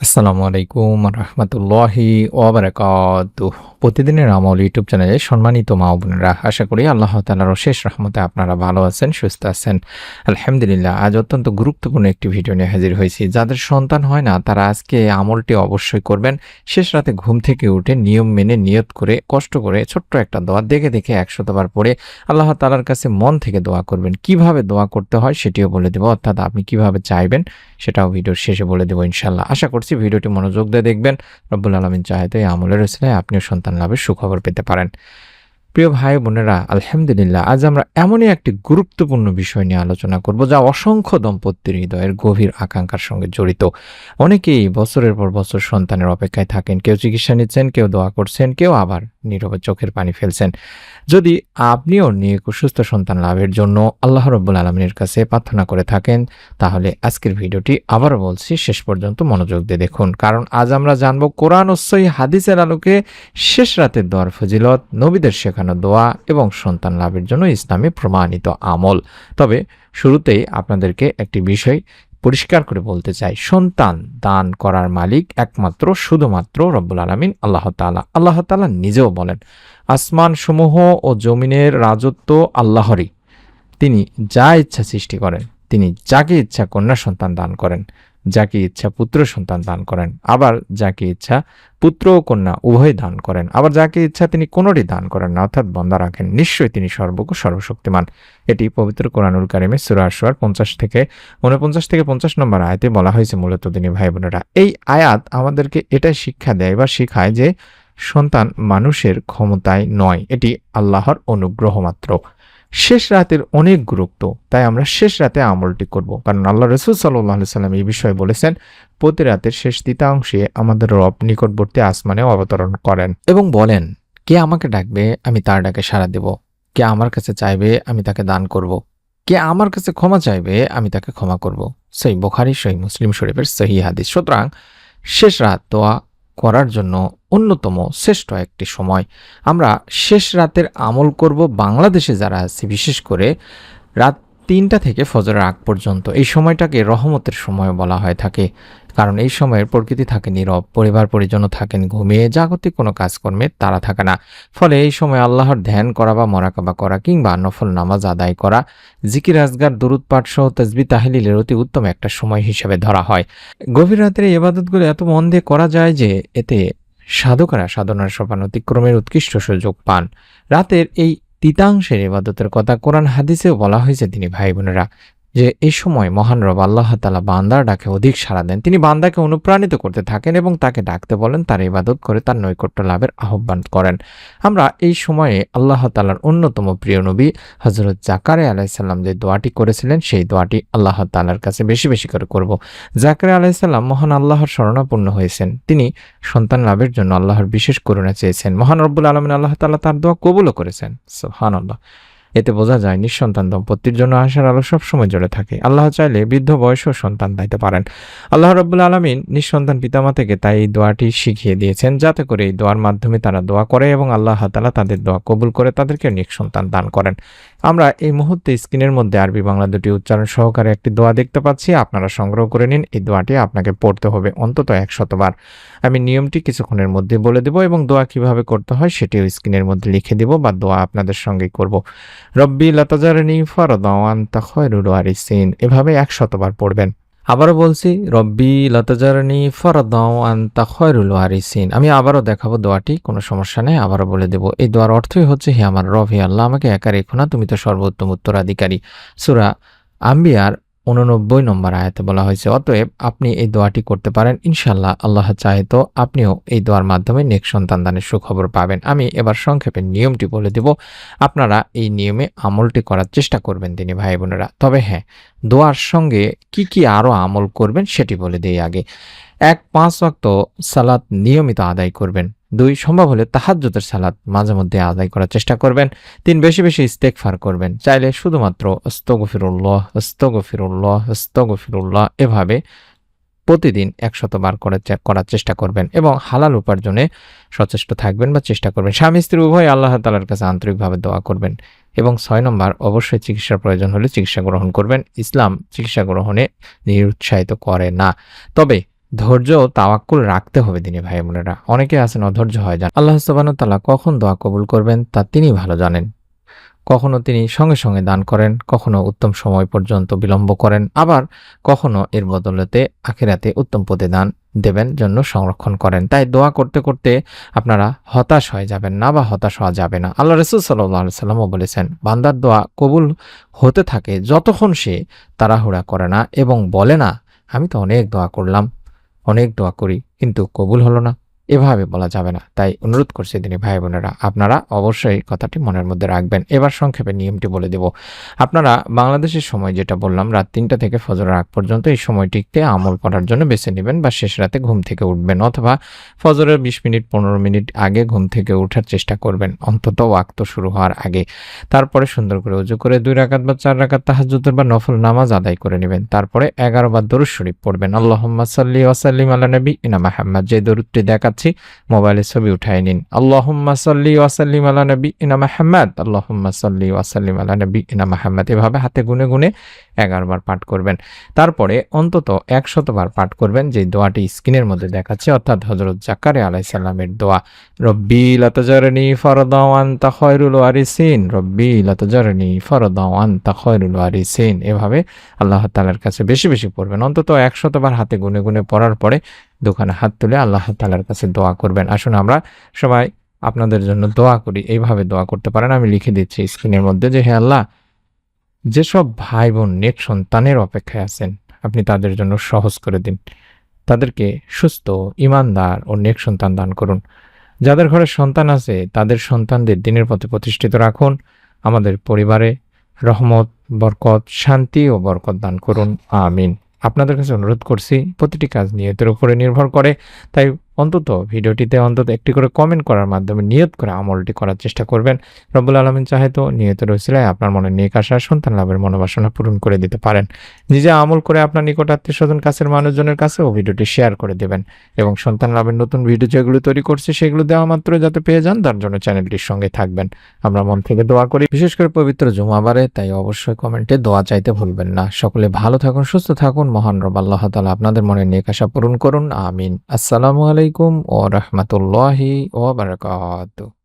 আসসালামু আলাইকুম রহমতুল্লাহি ওয়াবারাকাতুহ। প্রতিদিনের আমল ইউটিউব চ্যানেলে সম্মানিত মা বোনেরা, আশা করি আল্লাহ তাআলার অশেষ রহমতে আপনারা ভালো আছেন, সুস্থ আছেন। আলহামদুলিল্লাহ। আজ অত্যন্ত গুরুত্বপূর্ণ একটি ভিডিও নিয়ে হাজির হয়েছি। যাদের সন্তান হয় না তারা আজকে এই আমলটি অবশ্যই করবেন। শেষ রাতে ঘুম থেকে উঠে নিয়ম মেনে নিয়ত করে কষ্ট করে ছোট্ট একটা দোয়া দেখে দেখে 100 বার পড়ে আল্লাহ তাআলার কাছে মন থেকে দোয়া করবেন। কিভাবে দোয়া করতে হয় সেটিও বলে দেব, অর্থাৎ আপনি কিভাবে চাইবেন সেটাও ভিডিওর শেষে বলে দেব ইনশাআল্লাহ। আশা করছি ভিডিওটি মনোযোগ দিয়ে দেখবেন। রব্বুল আলামিন চাহে তো এই আমলের উসিলায় আপনিও সন্তান লাভের সুখবর পেতে পারেন। প্রিয় ভাই বোনেরা, আলহামদুলিল্লাহ, আজ আমরা এমনই একটি গুরুত্বপূর্ণ বিষয় নিয়ে আলোচনা করব যা অসংখ্য দম্পতির হৃদয়ের গভীর আকাঙ্ক্ষার সঙ্গে জড়িত। অনেকেই বছরের পর বছর সন্তানের অপেক্ষায় থাকেন। কেউ চিকিৎসা নিচ্ছেন, কেউ দোয়া করছেন, কেউ আবার নীরবে চোখের পানি ফেলছেন। যদি আপনিও নেক ও সুস্থ সন্তান লাভের জন্য আল্লাহ রব্বুল আলামিনের কাছে প্রার্থনা করে থাকেন, তাহলে আজকের ভিডিওটি আবারও বলছি, শেষ পর্যন্ত মনোযোগ দিয়ে দেখুন। কারণ আজ আমরা জানব কোরআন ও সহিহ হাদিসের আলোকে শেষ রাতের দোয়ার ফজিলত, নবীদের শেখানো দোয়া এবং সন্তান লাভের জন্য ইসলামে প্রমাণিত আমল। তবে শুরুতেই আপনাদেরকে একটি বিষয় পরিষ্কার করে বলতে চাই, সন্তান দান করার মালিক একমাত্র শুধুমাত্র রব্বুল আলামিন আল্লাহ তাআলা। আল্লাহ তাআলা নিজেও বলেন, আসমান সমূহ ও জমিনের রাজত্ব আল্লাহরই। তিনি যা ইচ্ছা সৃষ্টি করেন, তিনি যাকে ইচ্ছা কন্যা সন্তান দান করেন, যাকে ইচ্ছা পুত্র সন্তান দান করেন, আবার যাকে ইচ্ছা পুত্র ও কন্যা উভয় দান করেন, আবার যাকে ইচ্ছা তিনি কোনোটি দান করেন না, অর্থাৎ বন্দা রাখেন। নিশ্চয়ই তিনি সর্বজ্ঞ সর্বশক্তিমান। এটি পবিত্র কোরআনুল কারিমে সূরা আশ-শুআরা 49 থেকে 50 নম্বর আয়াতে বলা হয়েছে। মূলত তিনি ভাই বোনেরা, এই আয়াত আমাদেরকে এটাই শিক্ষা দেয় বা শেখায় যে সন্তান মানুষের ক্ষমতায় নয়, এটি আল্লাহর অনুগ্রহ মাত্র। শেষ রাতের অনেক গুরুত্ব, তাই আমরা শেষ রাতে আমলটি করব। কারণ আল্লাহ রাসূল সাল্লাল্লাহু আলাইহি সাল্লাম এই বিষয়ে বলেছেন, প্রতি রাতের শেষ তৃতীয়াংশে আমাদের রব নিকটবর্তী আসমানে অবতরণ করেন এবং বলেন, কে আমাকে ডাকবে আমি তার ডাকে সাড়া দেব, কে আমার কাছে চাইবে আমি তাকে দান করব, কে আমার কাছে ক্ষমা চাইবে আমি তাকে ক্ষমা করব। সহিহ বুখারী, সহিহ মুসলিম শরীফের সহিহ হাদিস। সুতরাং শেষ রাত দোয়া করার জন্য অন্যতম শ্রেষ্ঠ একটি সময়। আমরা শেষ রাতের আমল করব বাংলাদেশে যারা আছে, বিশেষ করে রাত 3টা থেকে ফজরের আগ পর্যন্ত। এই সময়টাকে রহমতের সময় বলা হয়ে থাকে, কারণ এই সময়ের প্রকৃতি থাকে নীরব, পরিবার পরিজনও থাকেন ঘুমিয়ে, জাগতিক কোনো কাজকর্মে তারা থাকে না। ফলে এই সময় আল্লাহর ধ্যান করা বা মোরাকাবা করা কিংবা নফল নামাজ আদায় করা, জিকির আজগার দরুদ পাঠ সহ তাসবিহ তাহলিলের অতি উত্তম একটা সময় হিসেবে ধরা হয়। গভীর রাতের এই ইবাদতগুলো এত মন দিয়ে করা যায় যে এতে সাধকেরা সাধনার সোপান অতিক্রমের উৎকৃষ্ট সুযোগ পান। রাতের এই তৃতীয়াংশের ইবাদতের কথা কোরআন হাদিসেও বলা হয়েছে। তিনি ভাই বোনেরা, যে এই সময় মহান রব আল্লাহ তাআলা বান্দার ডাকে অধিক সাড়া দেন। তিনি বান্দাকে অনুপ্রাণিত করতে থাকেন এবং তাকে ডাকতে বলেন, তার ইবাদত করে তার নৈকট্য লাভের আহ্বান করেন। আমরা এই সময়ে আল্লাহ তাআলার অন্যতম প্রিয় নবী হযরত জাকারিয়া আলাইহিস সালাম যে দোয়াটি করেছিলেন, সেই দোয়াটি আল্লাহ তাআলার কাছে বেশি বেশি করে করব। জাকারিয়া আলাইহিস সালাম মহান আল্লাহর শরণাপন্ন হয়েছেন। তিনি সন্তান লাভের জন্য আল্লাহর বিশেষ করুণা চেয়েছেন। মহান রব্বুল আলামিন আল্লাহ তাআলা তার দোয়া কবুলও করেছেন। সুবহানাল্লাহ। এতে বোঝা যায় নিঃসন্তান দম্পতির জন্য আশার আলো সবসময় জড়ে থাকে। আল্লাহ চাইলে বৃদ্ধ বয়সেও সন্তান দিতে পারেন। আল্লাহ রাব্বুল আলামিন নিঃসন্তান পিতামাতাকে তাই এই দোয়াটি শিখিয়ে দিয়েছেন, যাতে করে এই দোয়ার মাধ্যমে তারা দোয়া করে এবং আল্লাহ তাআলা তাদের দোয়া কবুল করে তাদেরকে নেক সন্তান দান করেন। আমরা এই মুহূর্তে স্ক্রিনের মধ্যে আরবি বাংলা দুটি উচ্চারণ সহকারে একটি দোয়া দেখতে পাচ্ছি। আপনারা সংগ্রহ করে নিন। এই দোয়াটি আপনাকে পড়তে হবে অন্তত 100 বার। আমি নিয়মটি কিছুক্ষণের মধ্যে বলে দেব এবং দোয়া কিভাবে করতে হয় সেটিও স্ক্রিনের মধ্যে লিখে দেব, বা দোয়া আপনাদের সঙ্গেই করব। রব্বি লা তাজারনি ফারদা ওয়া আনতা খায়রুল ওয়ারিসিন, এভাবে 100 বার পড়বেন। আবারও বলছি, রব্বি লা তাজারনি ফারদা ওয়া আনতা খায়রুল ওয়ারিসিন। আমি আবারও দেখাবো দোয়াটি, কোনো সমস্যা নেই, আবারও বলে দেব। এই দোয়ার অর্থই হচ্ছে, হে আমার রব, হে আল্লাহ, আমাকে একা রেখো না, তুমি তো সর্বোত্তম উত্তরাধিকারী। সূরা আম্বিয়ার 89 নম্বর আয়াতে বলা হয়েছে। অতএব আপনি এই দোয়াটি করতে পারেন ইনশাআল্লাহ। আল্লাহ চাহে তো আপনিও এই দোয়ার মাধ্যমে নেক সন্তান দানের সুখবর পাবেন। আমি এবার সংক্ষেপে নিয়মটি বলে দেব, আপনারা এই নিয়মে আমলটি করার চেষ্টা করবেন তিনি ভাই বোনেরা। তবে হ্যাঁ, দোয়ার সঙ্গে কি কি আরও আমল করবেন সেটি বলে দিই আগে। 5 ওয়াক্ত সালাত নিয়মিত আদায় করবেন। 2 সম্ভব হলে তাহাজ্জুদের সালাত মাঝে মধ্যে আদায় করার চেষ্টা করবেন। 3 বেশি বেশি ইস্তেগফার করবেন। চাইলে শুধুমাত্র আস্তাগফিরুল্লাহ আস্তাগফিরুল্লাহ আস্তাগফিরুল্লাহ এভাবে প্রতিদিন 100 বার করার চেষ্টা করবেন এবং হালাল উপার্জনে সচেষ্ট থাকবেন বা চেষ্টা করবেন। স্বামী স্ত্রী উভয় আল্লাহ তাআলার কাছে আন্তরিকভাবে দোয়া করবেন। এবং 6 নম্বর, অবশ্যই চিকিৎসার প্রয়োজন হলে চিকিৎসা গ্রহণ করবেন। ইসলাম চিকিৎসা গ্রহণে নিরুৎসাহিত করে না। তবে ধৈর্য ও তাওয়াক্কুল রাখতে হবে দিনী ভাই বোনেরা। অনেকে আছেন অধৈর্য হয় যান। আল্লাহ সুবহানাহু ওয়া তাআলা কখন দোয়া কবুল করবেন তা তিনিই ভালো জানেন। কখনো তিনি সঙ্গে সঙ্গে দান করেন, কখনো উত্তম সময় পর্যন্ত বিলম্ব করেন, আবার কখনো এর বদলেতে আখিরাতে উত্তম প্রতিদান দেবেন জন্য সংরক্ষণ করেন। তাই দোয়া করতে করতে আপনারা হতাশ হয়ে যাবেন না বা হতাশ হওয়া যাবে না। আল্লাহ রাসূল সাল্লাল্লাহু আলাইহি সাল্লামও বলেছেন, বান্দার দোয়া কবুল হতে থাকে যতক্ষণ সে তাড়াহুড়া করে না এবং বলে না, আমি তো অনেক দোয়া করলাম, অনেক দোয়া করি কিন্তু কবুল হলো না। এভাবে বলা যাবে না। তাই অনুরোধ করছি দিনী ভাই বোনেরা, আপনারা অবশ্যই কথাটি মনের মধ্যে রাখবেন। এবার সংক্ষেপে নিয়মটি বলে দেব। আপনারা বাংলাদেশের সময় যেটা বললাম রাত ৩টা থেকে ফজরের আগ পর্যন্ত এই সময়টিতে আমল করার জন্য বেছে নেবেন বা শেষ রাতে ঘুম থেকে উঠবেন, অথবা ফজরের ২০ মিনিট ১৫ মিনিট আগে ঘুম থেকে ওঠার চেষ্টা করবেন, অন্তত ওয়াক্ত শুরু হওয়ার আগে। তারপরে সুন্দর করে ওযু করে ২ রাকাত বা ৪ রাকাত তাহাজ্জুদের বা নফল নামাজ আদায় করে নেবেন। তারপরে ১১ বার দরুদ শরীফ পড়বেন। আল্লাহুম্মা সাল্লি ওয়া সাল্লিম আলা নাবিয়িনা মুহাম্মাদ, যে দরুদটি দেখাচ্ছি মোবাইলে ছবি উঠায় নিন। আল্লাহুম্মা সাল্লি ওয়া সাল্লিম আলা নাবিয়িনা মুহাম্মাদ, আল্লাহুম্মা সাল্লি ওয়া সাল্লিম আলা নাবিয়িনা মুহাম্মাদ, এভাবে হাতে গুনে গুনে ১১ বার পাঠ করবেন। তারপরে অন্তত ১০০ বার পাঠ করবেন যে দোয়াটি স্ক্রিনের মধ্যে দেখাচ্ছে, অর্থাৎ হযরত জাকারিয়া আলাইহিস সালামের দোয়া, রব্বি লা তাজারনি ফারদা ওয়া আনতা খায়রুল ওয়ারিসিন, রব্বি লা তাজারনি ফারদা ওয়া আনতা খায়রুল ওয়ারিসিন। এভাবে আল্লাহ তাআলার কাছে বেশি বেশি পড়বেন। অন্তত ১০০ বার হাতে গুনে গুনে পড়ার পরে দুখানে হাত তুলে আল্লাহ তাআলার কাছে দোয়া করবেন। আসুন আমরা সবাই আপনাদের জন্য দোয়া করি। এইভাবে দোয়া করতে পারেন। আমি লিখে দিচ্ছি স্ক্রিনের মধ্যে যে, হে আল্লাহ, যেসব ভাই বোন নেক সন্তানের অপেক্ষায় আছেন আপনি তাদের জন্য সহজ করে দিন। তাদেরকে সুস্থ, ঈমানদার ও নেক সন্তান দান করুন। যাদের ঘরে সন্তান আছে তাদের সন্তানদের দ্বীনের পথে প্রতিষ্ঠিত রাখুন। আমাদের পরিবারে রহমত, বরকত, শান্তি ও বরকত দান করুন। আমিন। আপনাদের কাছে অনুরোধ করছি, প্রতিটি কাজ নিয়তের উপরে নির্ভর করে। তাই অন্তত ভিডিওটিতে অন্তত একটি করে কমেন্ট করার মাধ্যমে নিয়ত করে আমলটি করার চেষ্টা করবেন। রব্বুল আলামিন চাহে তো নিয়তের ওসিলায় আপনার মনে নেক আশা, সন্তান লাভের মনোবাসনা পূরণ করে দিতে পারেন। নিজে আমল করে আপনার নিকট আত্মীয়স্বজন, কাছের মানুষজনের কাছেও ভিডিওটি শেয়ার করে দেবেন এবং সন্তান লাভের নতুন ভিডিও যেগুলো তৈরি করছে সেগুলো দেওয়া মাত্র যাতে পেয়ে যান, তার জন্য চ্যানেলটির সঙ্গে থাকবেন। আমরা মন থেকে দোয়া করি, বিশেষ করে পবিত্র জুমাবারে, তাই অবশ্যই কমেন্টে দোয়া চাইতে ভুলবেন না। সকলে ভালো থাকুন, সুস্থ থাকুন। মহান রব আল্লাহ তাআলা আপনাদের মনে নেক আশা পূরণ করুন। আমিন। আসসালামু আলাইকুম ওয়া রাহমাতুল্লাহি ওয়া বারাকাতুহু।